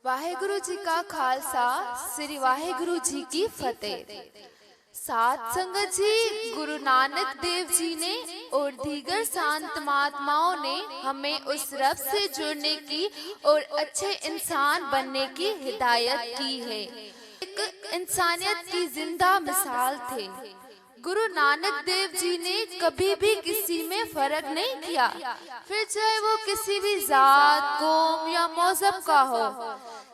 वाहेगुरु जी का खालसा श्री वाहेगुरु जी की फतेह। साथ संगत जी, गुरु नानक देव जी ने और दीगर संत महात्माओं ने हमें उस रब से जुड़ने की और अच्छे इंसान बनने की हिदायत की है। एक इंसानियत की जिंदा मिसाल थे। गुरु नानक देव जी ने कभी भी किसी में फर्क नहीं किया, फिर चाहे वो किसी भी जात, कौम या मौजब का हो।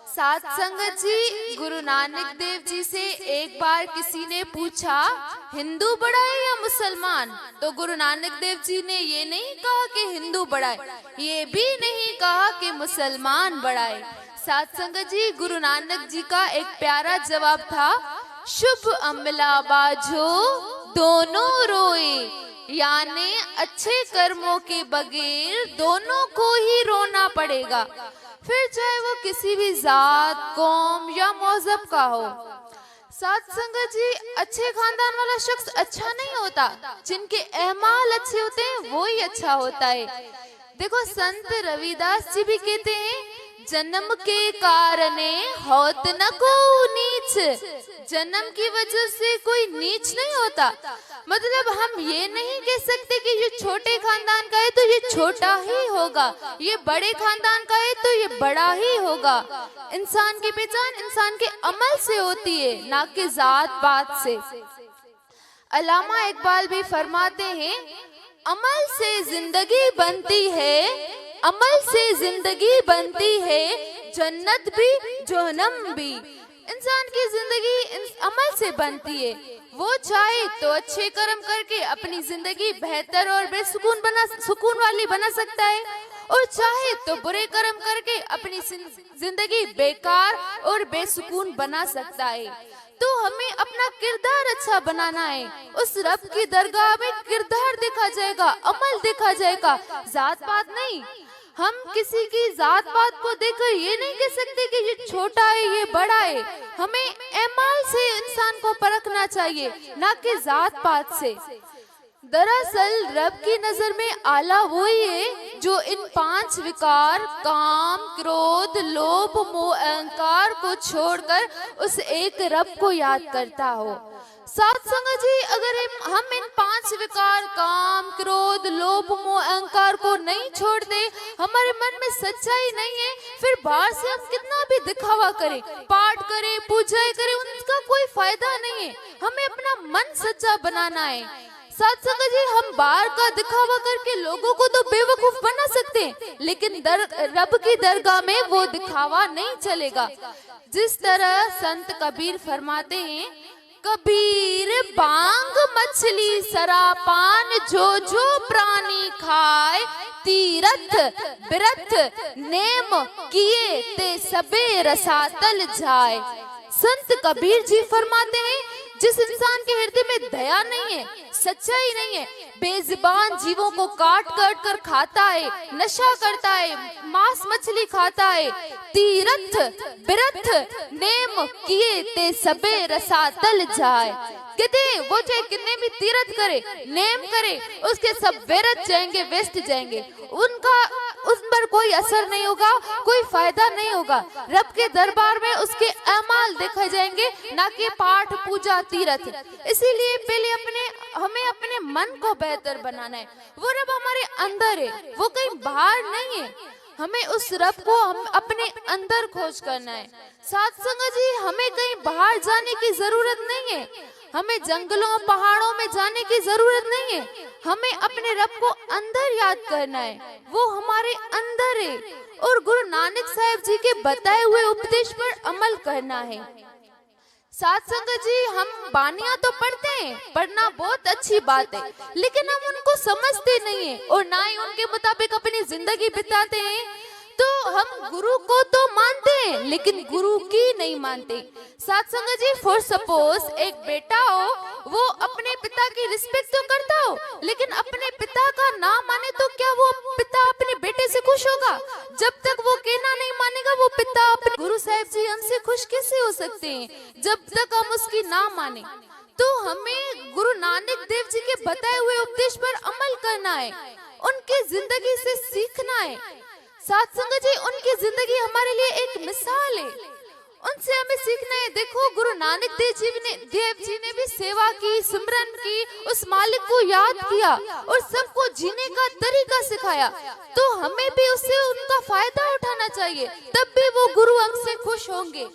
साथ संगत जी, गुरु नानक देव जी से एक बार किसी ने पूछा, हिंदू बड़ा है या मुसलमान? तो गुरु नानक देव जी ने ये नहीं कहा कि हिंदू बड़ा है, ये भी नहीं कहा कि मुसलमान बड़ा है। साथ संगत जी, गुरु नानक जी का एक प्यारा जवाब था, शुभ अमला बाजो दोनों रोए, यानी अच्छे कर्मों के बगैर दोनों को ही रोना पड़ेगा, फिर चाहे वो किसी भी जात, कौम या मौजब का हो। साथ संगत जी, अच्छे खानदान वाला शख्स अच्छा नहीं होता, जिनके अहमाल अच्छे होते हैं वो ही अच्छा होता है। देखो, संत रविदास जी भी कहते हैं, जन्म के कारणे होत न को नीच, जन्म की वजह से कोई नीच नहीं होता। मतलब हम ये नहीं कह सकते कि ये छोटे खानदान का है तो ये छोटा ही होगा, ये बड़े खानदान का है तो ये बड़ा ही होगा। इंसान की पहचान इंसान के अमल से होती है, ना कि जात पात से। अल्लामा इकबाल भी फरमाते हैं, अमल से जिंदगी बनती है, अमल से जिंदगी बनती है, जन्नत भी जहन्नम भी। इंसान की जिंदगी अमल से बनती है। वो चाहे तो अच्छे कर्म करके अपनी जिंदगी बेहतर और सुकून वाली बना सकता है, और चाहे तो बुरे कर्म करके अपनी जिंदगी बेकार और बेसुकून बना सकता है। तो हमें अपना किरदार अच्छा बनाना है। उस रब की दरगाह में किरदार देखा जाएगा, अमल देखा जाएगा, जात पात नहीं। हम किसी की जात पात को देखकर ये नहीं कह सकते कि ये छोटा है, ये बड़ा है। हमें अमाल से इंसान को परखना चाहिए, ना कि जात पात से। दरअसल रब की नजर में आला वही है जो इन 5 विकार काम, क्रोध, लोभ, मोह, अहंकार को छोड़कर उस एक रब को याद करता हो। साथ संगत जी, अगर हम इन 5 विकार काम, क्रोध, लोभ, मोह, अहंकार को नहीं छोड़ते, हमारे मन में सच्चाई नहीं है, फिर बाहर से हम कितना भी दिखावा करें, पाठ करें, पूजा करें, उनका कोई फायदा नहीं है। हमें अपना मन सच्चा बनाना है। साथ संगत जी, हम बाहर का दिखावा करके लोगों को तो बेवकूफ बना सकते हैं, लेकिन रब की दरगाह में वो दिखावा नहीं चलेगा। जिस तरह संत कबीर फरमाते हैं, कबीर बांग मछली सरापान जो जो प्राणी खाए, तीरथ बिरथ नेम किए ते सबे रसातल जाए। संत कबीर जी फरमाते हैं, जिस इंसान के हृदय में दया नहीं है, सच्चाई नहीं है, बेजुबान जीवों को काट काट कर खाता है, नशा करता है, मांस मछली खाता है, तीरथ बिरथ नेम किए ते सबे रसातल जाए। कहते वो चाहे कितने भी तीरथ करे, नेम करे, उसके सब व्यर्थ जाएंगे, व्यस्त जाएंगे, उनका उस पर कोई असर नहीं होगा, कोई फायदा नहीं होगा। रब के दरबार में उसके अमाल देखा जाएंगे, ना कि पाठ, पूजा, तीरथ। इसीलिए पहले हमें अपने मन को बेहतर बनाना है। वो रब हमारे अंदर है, वो कहीं बाहर नहीं है। हमें उस रब को हम अपने अंदर खोज करना है। साथ संगत जी, हमें कहीं बाहर जाने की जरूरत नहीं है, हमें जंगलों पहाड़ों में जाने की जरूरत नहीं है। हमें अपने रब को अंदर याद करना है, वो हमारे अंदर है, और गुरु नानक साहब जी के बताए हुए उपदेश पर अमल करना है। साथ संगत जी, हम बानियां तो पढ़ते हैं, पढ़ना बहुत अच्छी बात है, लेकिन हम उनको समझते नहीं है और ना ही उनके मुताबिक अपनी जिंदगी बिताते हैं। तो हम गुरु को तो मानते हैं, लेकिन गुरु की नहीं मानते। साथ संगत जी, फॉर सपोज एक बेटा हो, वो अपने पिता की रिस्पेक्ट तो करता हो, लेकिन अपने पिता का ना माने तो क्या वो पिता अपने बेटे से खुश होगा? जब तक वो कहना नहीं मानेगा, वो पिता अपने गुरु साहब जी हमसे खुश कैसे हो सकते हैं, जब तक हम उसकी ना माने। तो हमें गुरु नानक देव जी के बताए हुए उपदेश पर अमल करना है, उनकी जिंदगी से सीखना है। साथ संगत जी, उनकी जिंदगी हमारे लिए एक मिसाल है, उनसे हमें सीखना है। देखो, गुरु नानक देव जी ने भी सेवा की, सिमरन की, उस मालिक को याद किया और सबको जीने का तरीका सिखाया। तो हमें भी उससे उनका फायदा उठाना चाहिए, तब भी वो गुरु हमसे खुश होंगे।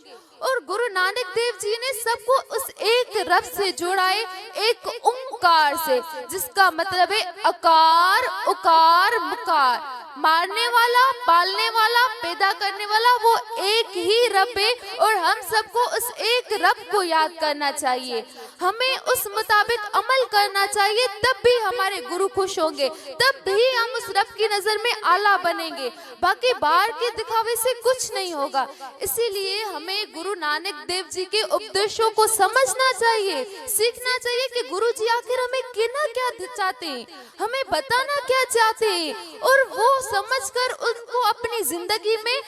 और गुरु नानक देव जी ने सबको उस एक रब से जोड़ा है, एक ओंकार से, जिसका मतलब है अकार उकार मुकार। मारने वाला, पालने वाला, पैदा करने वाला वो एक ही रब है और हम सबको उस एक रब को याद करना चाहिए। हमें उस मुताबिक अमल करना चाहिए, तब भी हमारे गुरु खुश होंगे, तब भी हम उस रब की नजर में आला बनेंगे। बाकी बाहर के दिखावे से कुछ नहीं होगा। इसीलिए हमें गुरु नानक देव जी के उपदेशों को समझना चाहिए, सीखना चाहिए कि गुरु जी आखिर हमें कहना क्या चाहते हैं, हमें बताना क्या चाहते हैं, और वो समझकर उनको अपनी जिंदगी में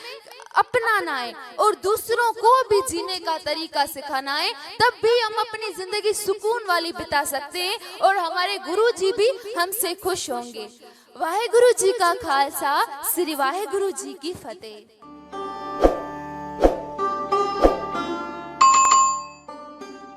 अपनाना है और दूसरों को भी जीने का तरीका सिखाना है। तब भी हम अपनी जिंदगी सुकून वाली बिता सकते हैं और हमारे गुरु जी भी हमसे खुश होंगे। वाहे गुरु जी का खालसा, श्री वाहे गुरु जी की फतेह।